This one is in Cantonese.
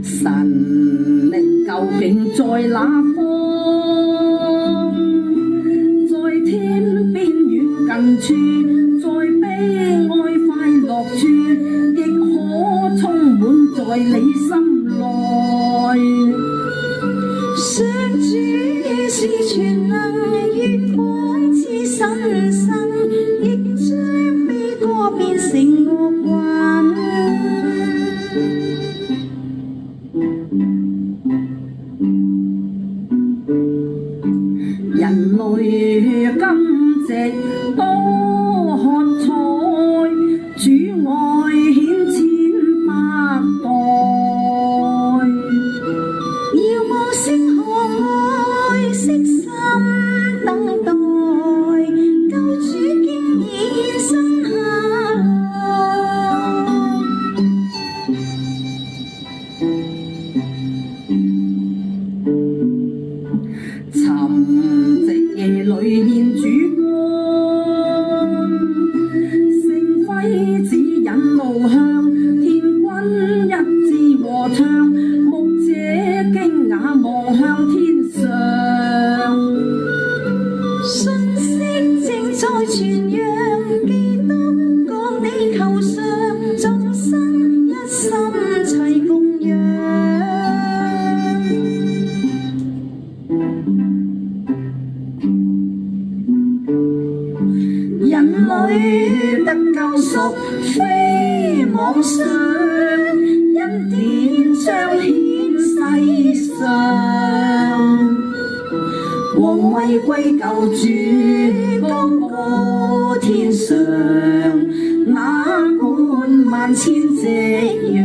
神靈究竟在哪方？在天邊遠近處，在悲哀快樂處，亦可充滿在你心內。上主是全能，願光之神神，亦將悲歌變成樂韻。人類今夕多喝彩，主愛顯千百代。遙望星河愛悉心等待，救主經已現身下來。沉寂夜裏現主光，聖輝指引路向，天軍一致和唱，牧者驚訝望向天上。信息正在傳揚，基督降地球上，眾生一心齊共養。人類得救贖，非妄想，恩典彰顯世上，光輝歸救主，高高天上，那管萬千夕陽。